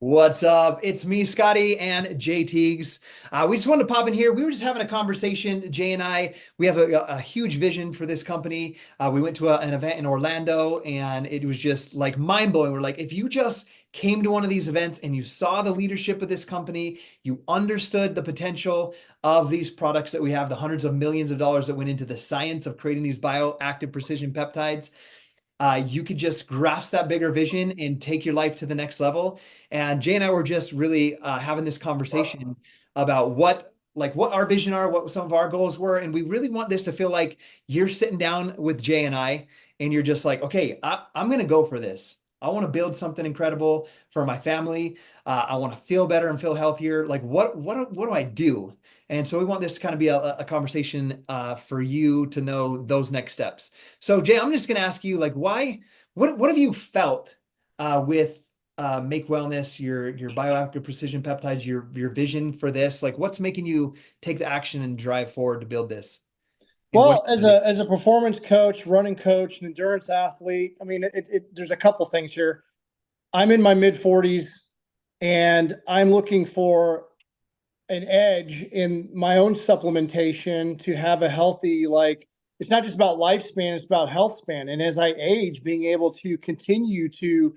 What's up? It's me, Scotty, and Jay Teagues. We just wanted to pop in here. We were just having a conversation, Jay and I. We have a huge vision for this company. We went to an event in Orlando, and it was just like mind blowing. We're like, if you just came to one of these events and you saw the leadership of this company, you understood the potential of these products that we have, the hundreds of millions of dollars that went into the science of creating these bioactive precision peptides, you could just grasp that bigger vision and take your life to the next level. And Jay and I were just really having this conversation about what our vision are, what some of our goals were. And we really want this to feel like you're sitting down with Jay and I, and you're just like, okay, I'm going to go for this. I want to build something incredible for my family. I want to feel better and feel healthier. Like what do I do? And so we want this to kind of be a conversation for you to know those next steps. So Jay, I'm just going to ask you, like, what have you felt with Make Wellness, your bioactive precision peptides, your vision for this? Like, what's making you take the action and drive forward to build this? And what Well, are as you gonna do? a performance coach, running coach, an endurance athlete, I mean, there's a couple things here. I'm in my mid 40s, and I'm looking for an edge in my own supplementation to have a healthy, like, it's not just about lifespan, it's about health span. And as I age, being able to continue to,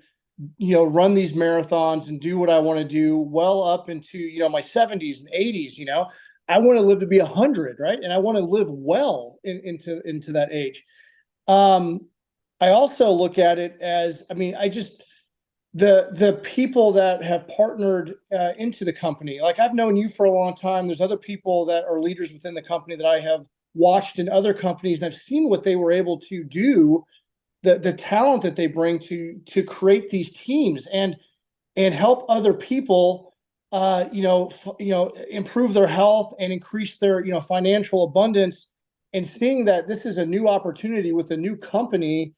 run these marathons and do what I want to do well up into, my 70s and 80s, I want to live to be 100, right? And I want to live well into that age. Um, I also look at it as, I mean, I just the people that have partnered into the company. Like, I've known you for a long time. There's other people that are leaders within the company that I have watched in other companies, and I've seen what they were able to do, the talent that they bring to create these teams and help other people, improve their health and increase their, financial abundance. And seeing that this is a new opportunity with a new company,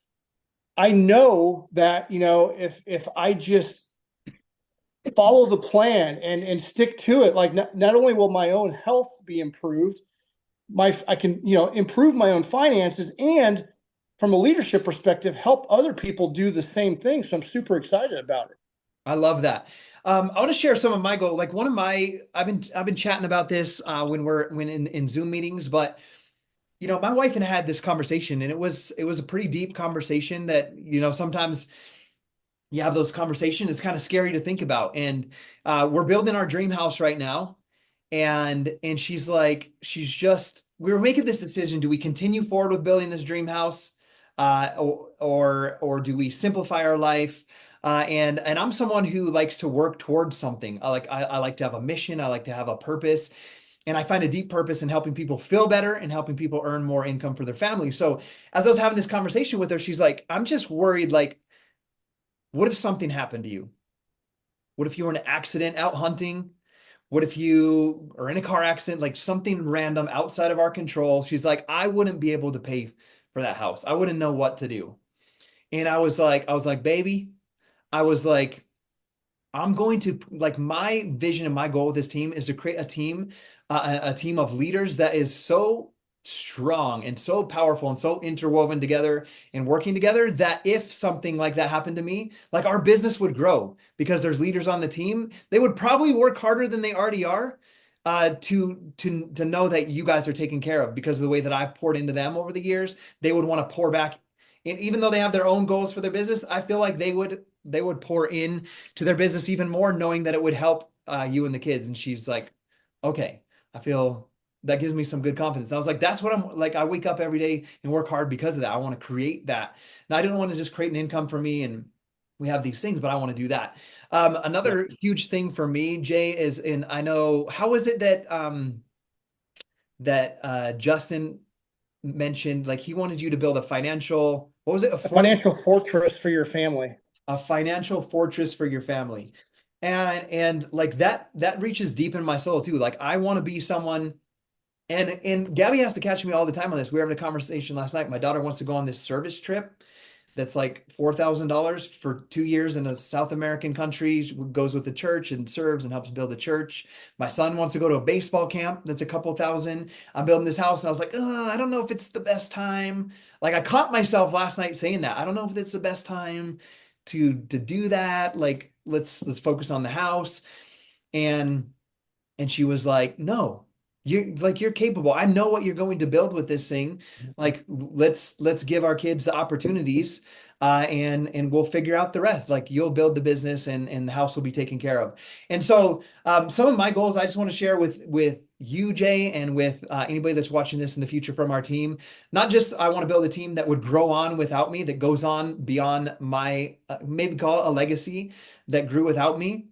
I know that, if I just follow the plan and stick to it, like, not only will my own health be improved, I can, improve my own finances, and from a leadership perspective, help other people do the same thing. So I'm super excited about it. I love that. I want to share some of my goal. Like one of my, I've been chatting about this when in Zoom meetings, but my wife and I had this conversation, and it was a pretty deep conversation that, sometimes you have those conversations. It's kind of scary to think about. And we're building our dream house right now. And she's like, we were making this decision. Do we continue forward with building this dream house? Or do we simplify our life? And I'm someone who likes to work towards something. I like to have a mission. I like to have a purpose. And I find a deep purpose in helping people feel better and helping people earn more income for their family. So as I was having this conversation with her, she's like, I'm just worried, like, what if something happened to you? What if you were in an accident out hunting? What if you are in a car accident, like something random outside of our control? She's like, I wouldn't be able to pay for that house. I wouldn't know what to do. And I was like, baby, I was like, I'm going to, like, my vision and my goal with this team is to create a team of leaders that is so strong and so powerful and so interwoven together and working together that if something like that happened to me, like, our business would grow because there's leaders on the team. They would probably work harder than they already are to know that you guys are taken care of because of the way that I've poured into them over the years. They would want to pour back. And even though they have their own goals for their business, I feel like they would pour in to their business even more, knowing that it would help you and the kids. And she's like, okay, I feel that gives me some good confidence. And I was like, that's what I'm like. I wake up every day and work hard because of that. I want to create that. And I didn't want to just create an income for me and we have these things, but I want to do that. Yeah. Another huge thing for me, Jay, is, and I know, how is it that Justin mentioned, like, he wanted you to build a financial, what was it? A financial fortress for your family. A financial fortress for your family. And like that reaches deep in my soul too. Like, I want to be someone, and Gabby has to catch me all the time on this. We were having a conversation last night. My daughter wants to go on this service trip that's like $4,000 for 2 years in a South American country. She goes with the church and serves and helps build a church. My son wants to go to a baseball camp that's a couple thousand. I'm building this house, and I was like, oh, I don't know if it's the best time. Like, I caught myself last night saying that. I don't know if it's the best time to do that? Like, let's focus on the house. And she was like, no, you're capable. I know what you're going to build with this thing. Like, let's give our kids the opportunities, and we'll figure out the rest. Like, you'll build the business, and the house will be taken care of. And so, some of my goals I just want to share with you, Jay, and with anybody that's watching this in the future from our team. Not just I want to build a team that would grow on without me, that goes on beyond my maybe call it a legacy that grew without me,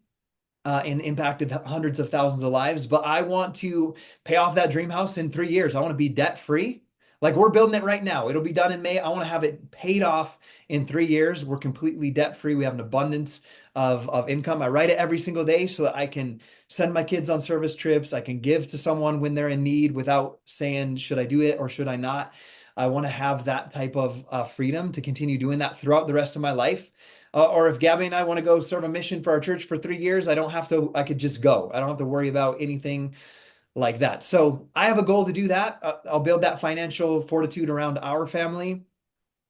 and impacted hundreds of thousands of lives. But I want to pay off that dream house in 3 years. I want to be debt free. Like, we're building it right now. It'll be done in May. I want to have it paid off in 3 years. We're completely debt free. We have an abundance of income. I write it every single day so that I can send my kids on service trips. I can give to someone when they're in need without saying, should I do it or should I not? I want to have that type of freedom to continue doing that throughout the rest of my life. Or if Gabby and I want to go serve a mission for our church for 3 years, I don't have to, I could just go. I don't have to worry about anything like that. So I have a goal to do that. I'll build that financial fortitude around our family.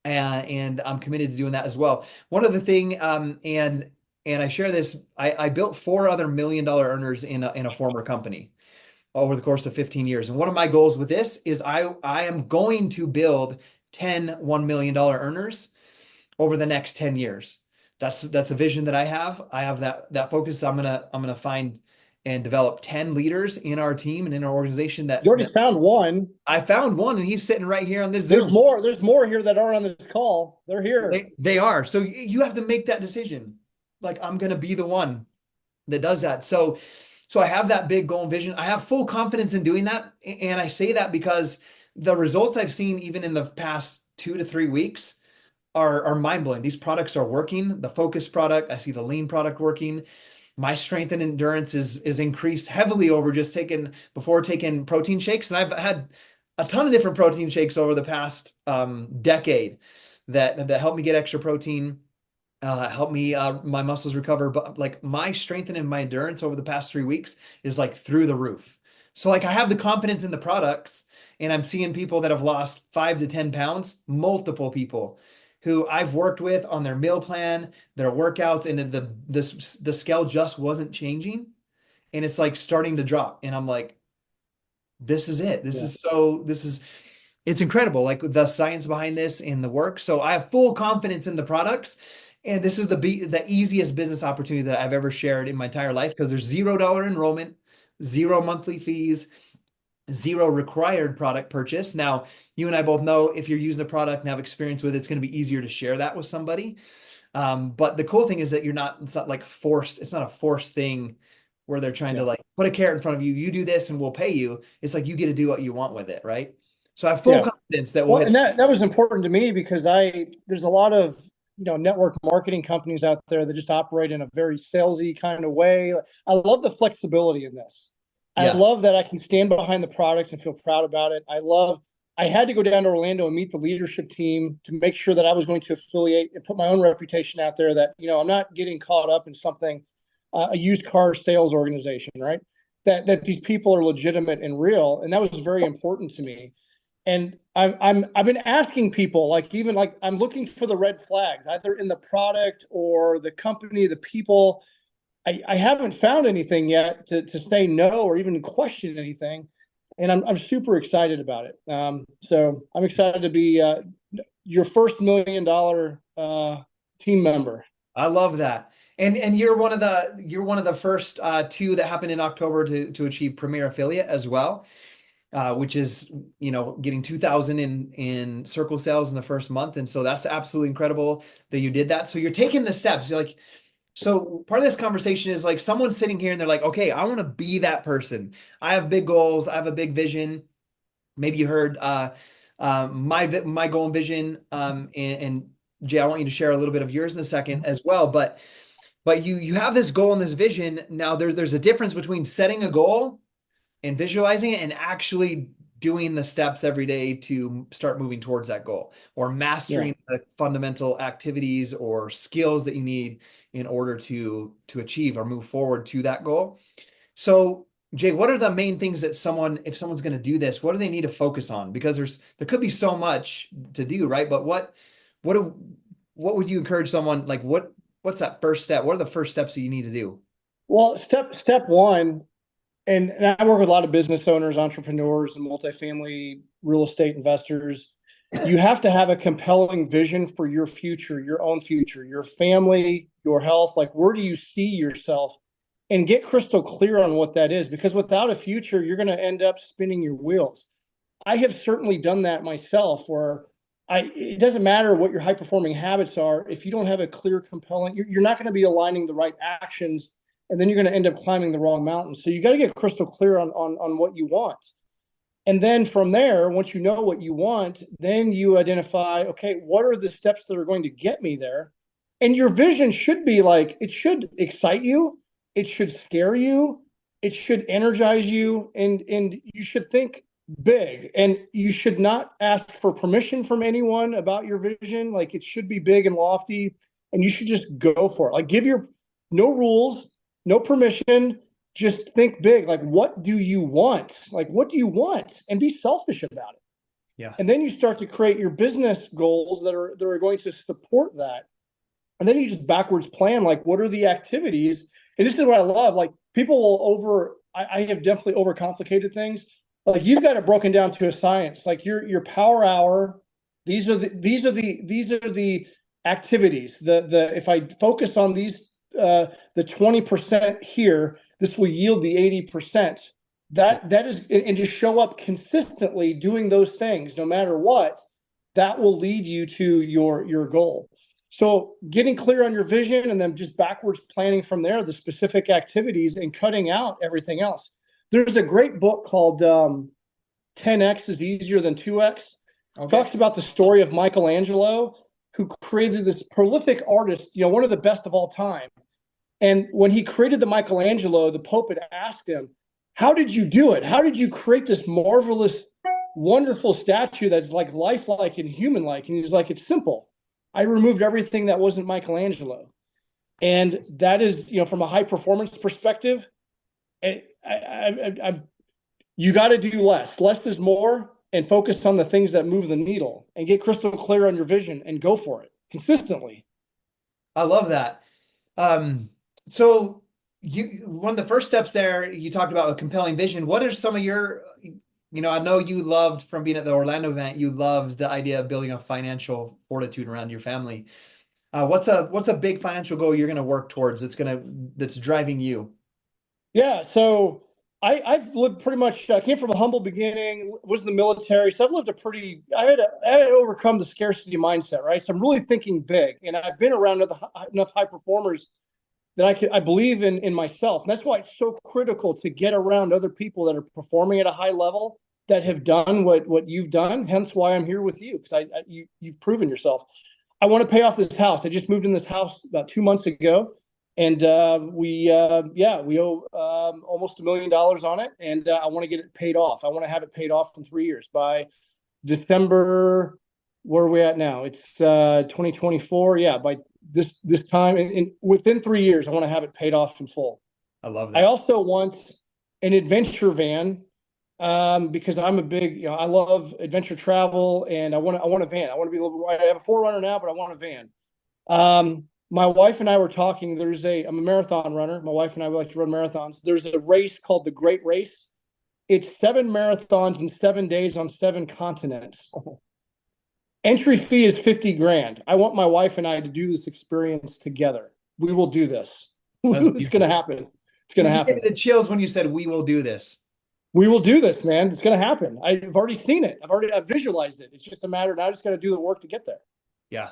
And I'm committed to doing that as well. One other thing, and I share this, I built 4 other $1 million earners in a former company over the course of 15 years. And one of my goals with this is I am going to build 10 $1 million earners over the next 10 years. That's a vision that I have. I have that focus. I'm gonna find and develop 10 leaders in our team and in our organization You already that found one. I found one, and he's sitting right here on this There's Zoom. more. There's more here that are on this call. They're here. They are. So you have to make that decision. Like, I'm gonna be the one that does that. So I have that big goal and vision. I have full confidence in doing that. And I say that because the results I've seen even in the past 2 to 3 weeks are mind-blowing. These products are working. The Focus product, I see the Lean product working. My strength and endurance is increased heavily over just taking protein shakes. And I've had a ton of different protein shakes over the past decade that help me get extra protein, help me my muscles recover. But like, my strength and my endurance over the past 3 weeks is like through the roof. So like, I have the confidence in the products, and I'm seeing people that have lost 5 to 10 pounds, multiple people who I've worked with on their meal plan, their workouts, and the scale just wasn't changing, and it's like starting to drop. And I'm like, this is it. It's incredible. Like, the science behind this and the work. So I have full confidence in the products. And this is the easiest business opportunity that I've ever shared in my entire life, because there's $0 enrollment, 0 monthly fees, 0 required product purchase. Now, you and I both know if you're using the product and have experience with it, it's going to be easier to share that with somebody. But the cool thing is that it's not like forced. It's not a forced thing where they're trying to like put a carrot in front of you. You do this and we'll pay you. It's like, you get to do what you want with it. Right. So I have full confidence that and that was important to me, because there's a lot of, network marketing companies out there that just operate in a very salesy kind of way. I love the flexibility in this. I love that I can stand behind the product and feel proud about it. I had to go down to Orlando and meet the leadership team to make sure that I was going to affiliate and put my own reputation out there, that, I'm not getting caught up in something, a used car sales organization, right? That these people are legitimate and real. And that was very important to me. And I've been asking people, like, even like, I'm looking for the red flags, either in the product or the company, the people. I haven't found anything yet to say no or even question anything. And I'm super excited about it. So I'm excited to be your first $1 million team member. I love that. And you're one of the first 2 that happened in October to achieve Premier Affiliate as well. Which is, getting 2,000 in circle sales in the first month. And so that's absolutely incredible that you did that. So you're taking the steps. You're like, so part of this conversation is like, someone sitting here and they're like, okay, I want to be that person. I have big goals. I have a big vision. Maybe you heard my goal and vision. And Jay, I want you to share a little bit of yours in a second as well. But you have this goal and this vision. Now there's a difference between setting a goal and visualizing it and actually doing the steps every day to start moving towards that goal, or mastering the fundamental activities or skills that you need in order to achieve or move forward to that goal. So Jay, what are the main things that if someone's going to do this, what do they need to focus on? Because there could be so much to do, right? But what what would you encourage someone like what's that first step? What are the first steps that you need to do? Well, step one, and I work with a lot of business owners, entrepreneurs, and multifamily real estate investors. You have to have a compelling vision for your future, your own future, your family, your health. Like, where do you see yourself? And get crystal clear on what that is, because without a future, you're going to end up spinning your wheels. I have certainly done that myself, where it doesn't matter what your high performing habits are. If you don't have a clear, compelling, you're not going to be aligning the right actions, and then you're going to end up climbing the wrong mountain. So you got to get crystal clear on what you want. And then from there, once you know what you want, then you identify, okay, what are the steps that are going to get me there? And your vision should be like, it should excite you, it should scare you, it should energize you, and you should think big. And you should not ask for permission from anyone about your vision. Like, it should be big and lofty, and you should just go for it. Like, give your no rules, no permission, just think big. Like, what do you want? Like, what do you want? And be selfish about it. Yeah. And then you start to create your business goals that are going to support that. And then you just backwards plan, like, what are the activities? And this is what I love. Like, people will I have definitely overcomplicated things. Like, you've got it broken down to a science. Like, your power hour, these are the activities. If I focus on these, the 20% here, this will yield the 80%. That is, and just show up consistently doing those things, no matter what, that will lead you to your goal. So getting clear on your vision, and then just backwards planning from there, the specific activities, and cutting out everything else. There's a great book called 10X is Easier Than 2X. Okay. Talks about the story of Michelangelo, who created this prolific artist, one of the best of all time. And when he created the Michelangelo, the Pope had asked him, how did you do it? How did you create this marvelous, wonderful statue that's like lifelike and human-like? And he's like, it's simple. I removed everything that wasn't Michelangelo. And that is, from a high performance perspective, you got to do less. Less is more, and focus on the things that move the needle, and get crystal clear on your vision and go for it consistently. I love that. So one of the first steps there, you talked about a compelling vision. What are some of your, I know you loved, from being at the Orlando event, you loved the idea of building a financial fortitude around your family. What's a big financial goal you're going to work towards that's driving you? Yeah. So I've lived pretty much, I came from a humble beginning, was in the military. So I've lived I had to overcome the scarcity mindset, right? So I'm really thinking big, and I've been around enough high performers that I believe in myself. And that's why it's so critical to get around other people that are performing at a high level, that have done what you've done. Hence why I'm here with you, because you've proven yourself. I want to pay off this house. I just moved in this house about 2 months ago, and we owe almost $1 million on it, and I want to get it paid off. I want to have it paid off in 3 years by December. Where are we at now? It's 2024. Yeah, by this time, and within 3 years, I want to have it paid off in full. I love that. I also want an adventure van, because I'm a big, I love adventure travel, and I want a van. I want to be I have a 4Runner now, but I want a van. My wife and I were talking. I'm a marathon runner. My wife and I like to run marathons. There's a race called the Great Race. It's 7 marathons in 7 days on 7 continents. Entry fee is $50,000. I want my wife and I to do this experience together. We will do this. It's going to happen. It's going to happen. Give me the chills when you said we will do this. We will do this, man. It's going to happen. I've already seen it. I've visualized it. It's just a matter. Now I just got to do the work to get there. Yeah.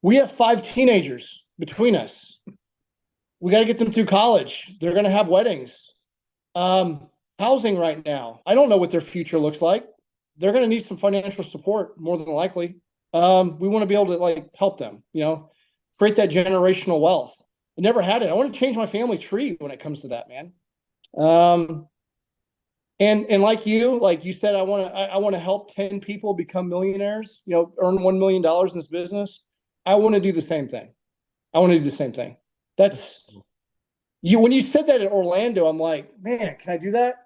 We have 5 teenagers between us. We got to get them through college. They're going to have weddings. Housing right now, I don't know what their future looks like. They're going to need some financial support, more than likely. We want to be able to help them, create that generational wealth. I never had it. I want to change my family tree when it comes to that, man. And like you said, I want to help 10 people become millionaires, earn $1 million in this business. I want to do the same thing. That's when you said that at Orlando, I'm like, man, can I do that?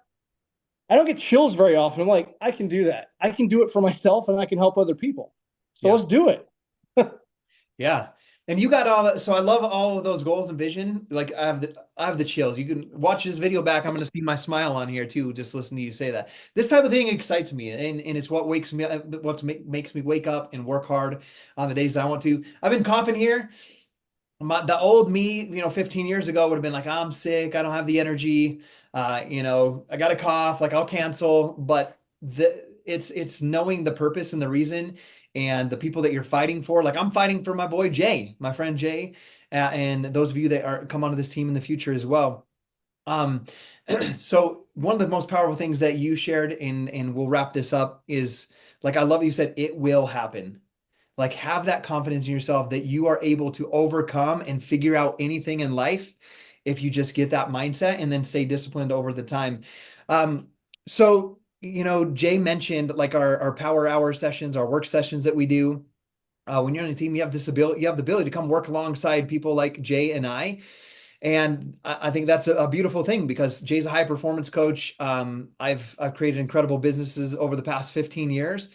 I don't get chills very often. I'm like, I can do that. I can do it for myself, and I can help other people. So Let's do it. Yeah. And you got all that. So I love all of those goals and vision. Like I have the chills. You can watch this video back. I'm going to see my smile on here too. Just listen to you say that. This type of thing excites me, and it's what wakes me up, makes me wake up and work hard on the days I want to. I've been coughing here. The old me, 15 years ago would have been like, I'm sick. I don't have the energy. I got a cough, like I'll cancel. But it's knowing the purpose and the reason and the people that you're fighting for. Like I'm fighting for my boy Jay, my friend Jay, and those of you that are come onto this team in the future as well. Um, so one of the most powerful things that you shared, and we'll wrap this up, is like I love that you said it will happen. Like have that confidence in yourself that you are able to overcome and figure out anything in life if you just get that mindset and then stay disciplined over the time. So Jay mentioned like our power hour sessions, our work sessions that we do. When you're on a team, you have this ability, you have the ability to come work alongside people like Jay and I. And I think that's a beautiful thing because Jay's a high performance coach. I've created incredible businesses over the past 15 years.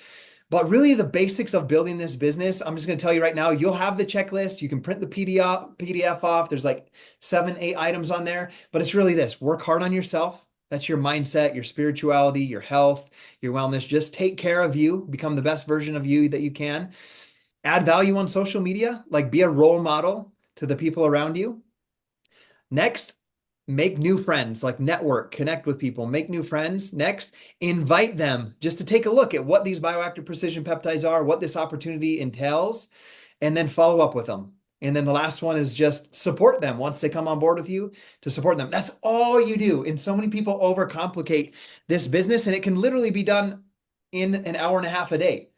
But really, the basics of building this business, I'm just going to tell you right now, you'll have the checklist. You can print the PDF off. There's like 7, 8 items on there. But it's really this: work hard on yourself. That's your mindset, your spirituality, your health, your wellness. Just take care of you, become the best version of you that you can. Add value on social media, like be a role model to the people around you. Next, make new friends, like network, connect with people, make new friends. Next, invite them just to take a look at what these bioactive precision peptides are, what this opportunity entails, and then follow up with them. And then the last one is just support them once they come on board with you to support them. That's all you do. And so many people overcomplicate this business, and it can literally be done in an hour and a half a day.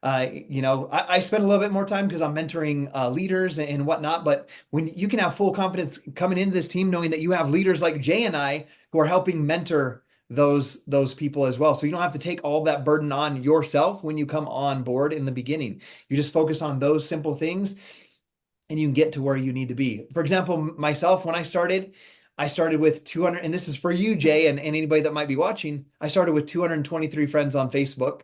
I spend a little bit more time because I'm mentoring leaders and whatnot. But when you can have full confidence coming into this team, knowing that you have leaders like Jay and I who are helping mentor those people as well. So you don't have to take all that burden on yourself when you come on board in the beginning. You just focus on those simple things and you can get to where you need to be. For example, myself, when I started with 200, and this is for you, Jay, and anybody that might be watching. I started with 223 friends on Facebook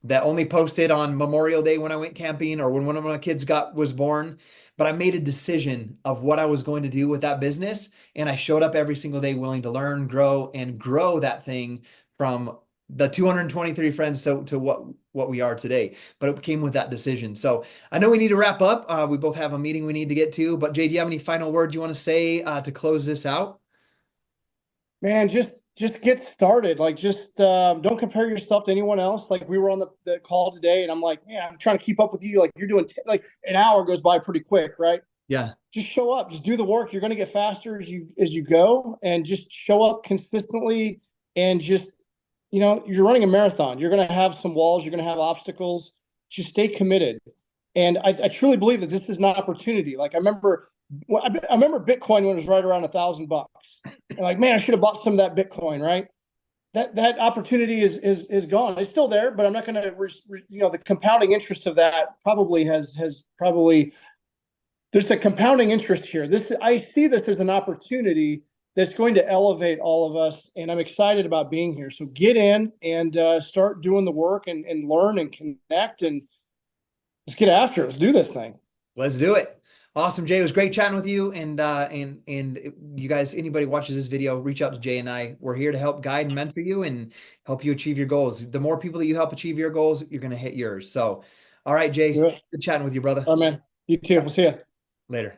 that only posted on Memorial Day when I went camping or when one of my kids was born. But I made a decision of what I was going to do with that business. And I showed up every single day willing to learn, grow, and grow that thing from the 223 friends to what we are today. But it came with that decision. So I know we need to wrap up. We both have a meeting we need to get to. But Jay, do you have any final words you want to say to close this out? Man, just get started. Like just don't compare yourself to anyone else. Like we were on the call today and I'm like, man, I'm trying to keep up with you. Like you're doing like an hour goes by pretty quick, right? Yeah. Just show up, just do the work. You're going to get faster as you go, and just show up consistently. And just you're running a marathon. You're going to have some walls. You're going to have obstacles. Just stay committed. And I truly believe that this is an opportunity. Like I remember Bitcoin when it was right around $1,000, and like, man, I should have bought some of that Bitcoin, right? That opportunity is gone. It's still there, but I'm not going to, the compounding interest of that probably has probably there's the compounding interest here. I see this as an opportunity that's going to elevate all of us, and I'm excited about being here. So get in and start doing the work and learn and connect, and let's get after it. Let's do this thing. Let's do it. Awesome, Jay. It was great chatting with you. And you guys, anybody watches this video, reach out to Jay and I. We're here to help guide and mentor you and help you achieve your goals. The more people that you help achieve your goals, you're going to hit yours. So, all right, Jay, Do it. good chatting with you, brother. All right, man. You too. We'll see you. Later.